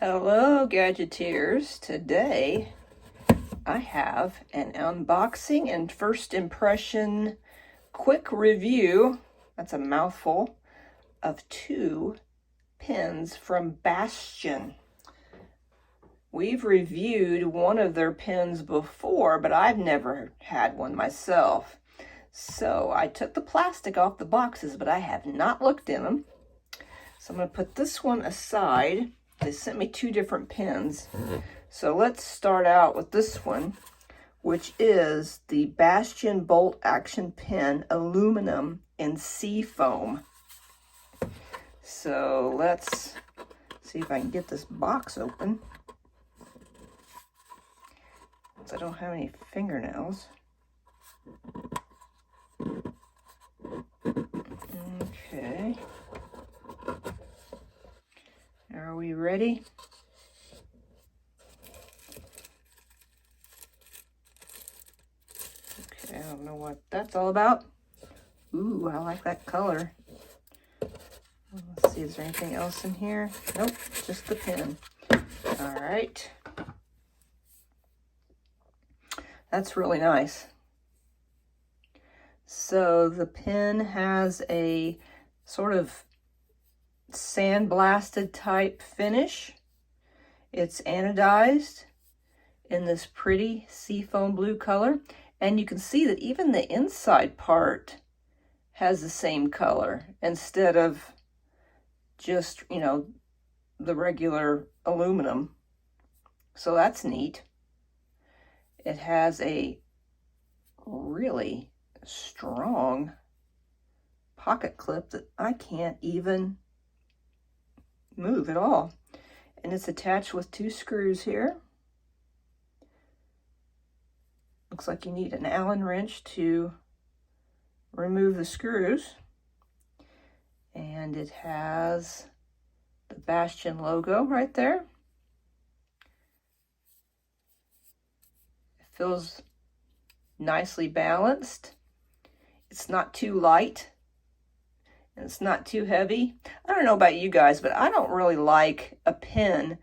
Hello, Gadgeteers. Today I have an unboxing and first impression quick review, that's a mouthful, of two pens from Bastion. We've reviewed one of their pens before, but I've never had one myself. So I took the plastic off the boxes, but I have not looked in them. So I'm going to put this one aside. They sent me two different pens. So let's start out with this one, which is the Bastion Bolt Action Pen Aluminum in Seafoam. So let's see if I can get this box open. Since I don't have any fingernails. Okay. Are we ready? Okay, I don't know what that's all about. Ooh, I like that color. Let's see, is there anything else in here? Nope, just the pen. All right. That's really nice. So the pen has a sort of sandblasted type finish. It's anodized in this pretty seafoam blue color, and you can see that even the inside part has the same color instead of just, you know, the regular aluminum. So that's neat. It has a really strong pocket clip that I can't even move at all. And it's attached with two screws here. Looks like you need an Allen wrench to remove the screws. And it has the Bastion logo right there. It feels nicely balanced. It's not too light. And it's not too heavy. I don't know about you guys, but I don't really like a pen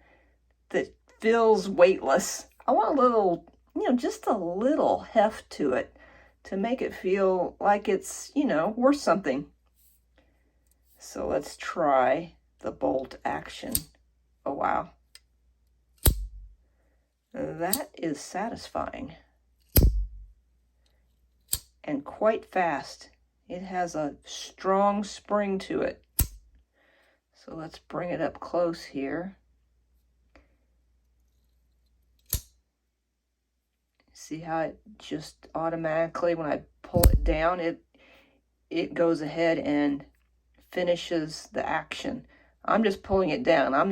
that feels weightless. I want a little, just a little heft to it to make it feel like it's, worth something. So let's try the Bolt Action. Oh, wow. That is satisfying. And quite fast. It has a strong spring to it. So let's bring it up close here. See how it just automatically, when I pull it down, it goes ahead and finishes the action. I'm just pulling it down. I'm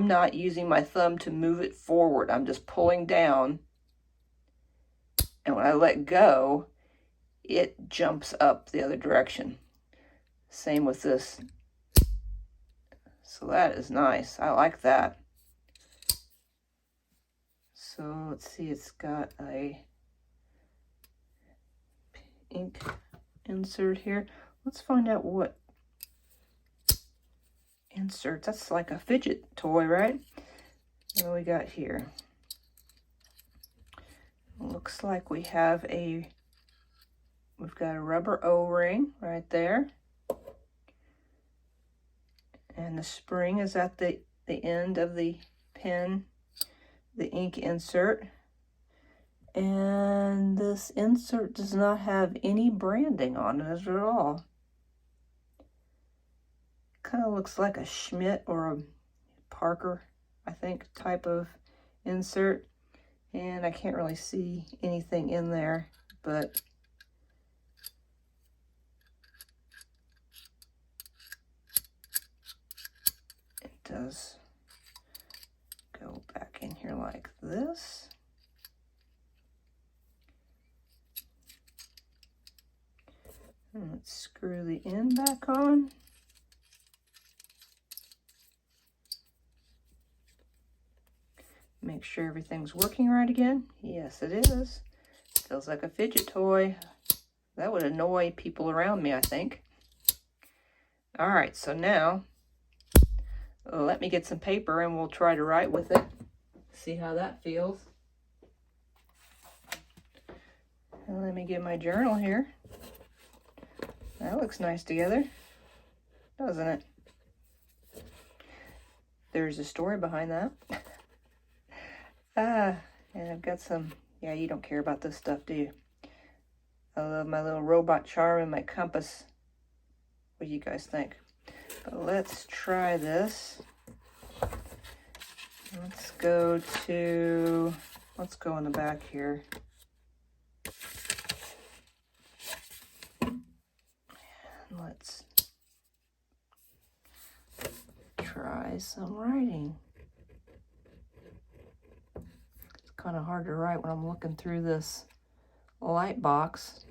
not using my thumb to move it forward. I'm just pulling down. And when I let go, it jumps up the other direction. Same with this. So that is nice. I like that. So let's see, it's got a ink insert here. Let's find out what inserts. That's like a fidget toy, right? What do we got here? Looks like we've got a rubber O-ring right there. And the spring is at the end of the pen, the ink insert. And this insert does not have any branding on it at all. Kind of looks like a Schmidt or a Parker, I think, type of insert. And I can't really see anything in there, but it does go back in here like this. And let's screw the end back on. Make sure everything's working right again. Yes, it is. Feels like a fidget toy. That would annoy people around me, I think. All right, so now let me get some paper and we'll try to write with it. See how that feels. And let me get my journal here. That looks nice together, doesn't it? There's a story behind that. And I've got some, yeah, you don't care about this stuff, do you? I love my little robot charm and my compass. What do you guys think? But let's try this. Let's go in the back here. And let's try some writing. It's kind of hard to write when I'm looking through this light box.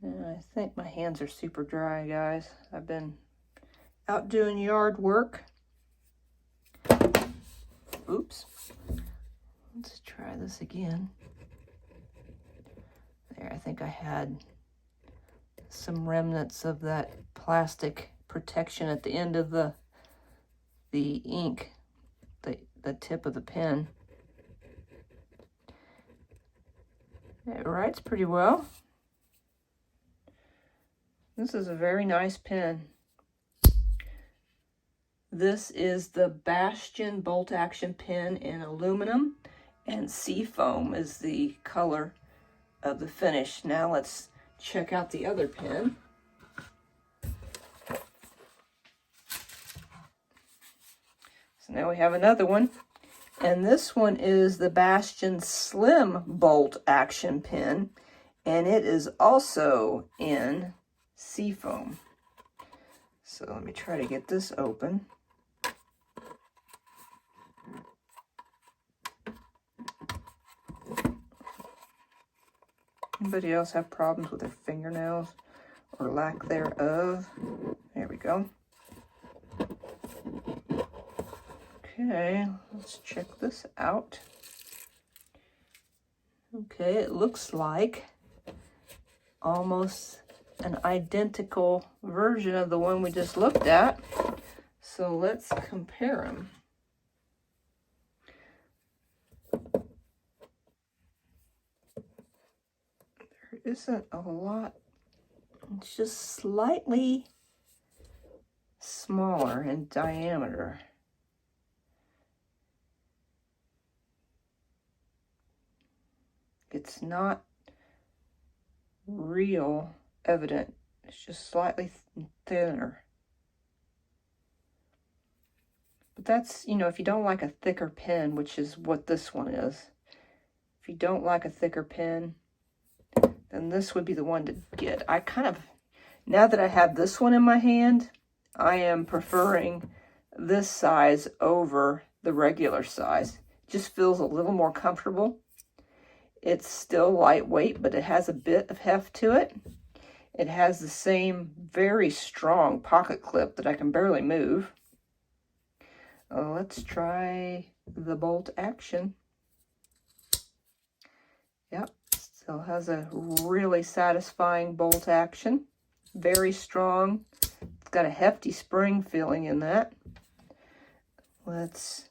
And I think my hands are super dry, guys. I've been out doing yard work. Oops. Let's try this again. There, I think I had some remnants of that plastic protection at the end of the ink, the tip of the pen. It writes pretty well. This is a very nice pen. This is the Bastion bolt action pen in aluminum, and seafoam is the color of the finish. Now let's check out the other pen. So now we have another one, and this one is the Bastion Slim bolt action pen, and it is also in seafoam. So let me try to get this open. Anybody else have problems with their fingernails or lack thereof? There we go. Okay, let's check this out. Okay, it looks like almost an identical version of the one we just looked at. So let's compare them. There isn't a lot. It's just slightly smaller in diameter. It's not real evident. It's just slightly thinner. But that's, you know, if you don't like a thicker pen, which is what this one is. If you don't like a thicker pen, then this would be the one to get. I kind of, now that I have this one in my hand, I am preferring this size over the regular size. It just feels a little more comfortable. It's still lightweight, but it has a bit of heft to it. It has the same very strong pocket clip that I can barely move. Let's try the bolt action. Yep, still has a really satisfying bolt action. Very strong. It's got a hefty spring feeling in that. Let's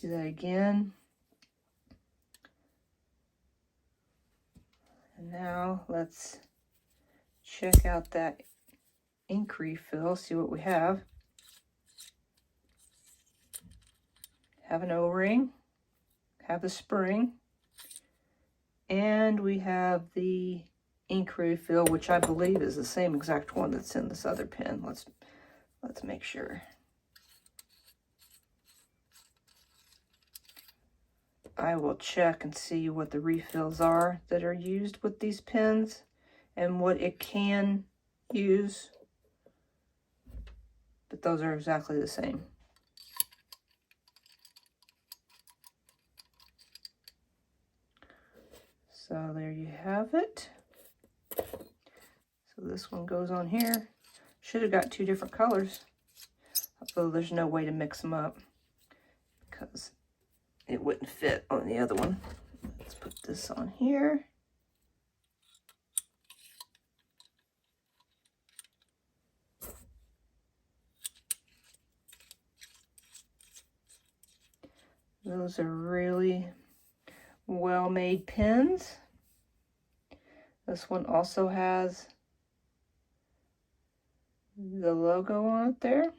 do that again. And now let's check out that ink refill, see what we have. Have an O-ring, have the spring, and we have the ink refill, which I believe is the same exact one that's in this other pen. Let's make sure. I will check and see what the refills are that are used with these pens and what it can use. But those are exactly the same. So there you have it. So this one goes on here. Should have got two different colors, although there's no way to mix them up because it wouldn't fit on the other one. Let's put this on here. Those are really well-made pens. This one also has the logo on it there.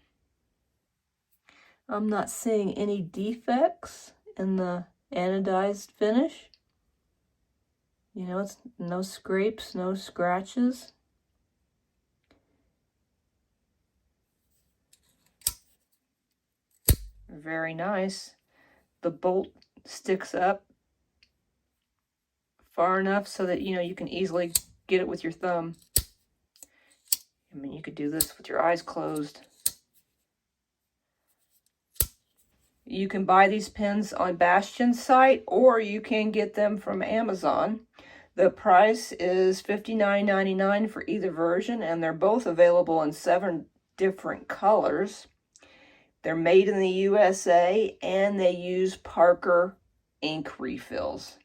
I'm not seeing any defects in the anodized finish. You know, it's no scrapes, no scratches. Very nice. The bolt sticks up far enough so that, you know, you can easily get it with your thumb. I mean, you could do this with your eyes closed. You can buy these pens on Bastion's site, or you can get them from Amazon. The price is $59.99 for either version, and they're both available in 7 different colors. They're made in the USA, and they use Parker ink refills.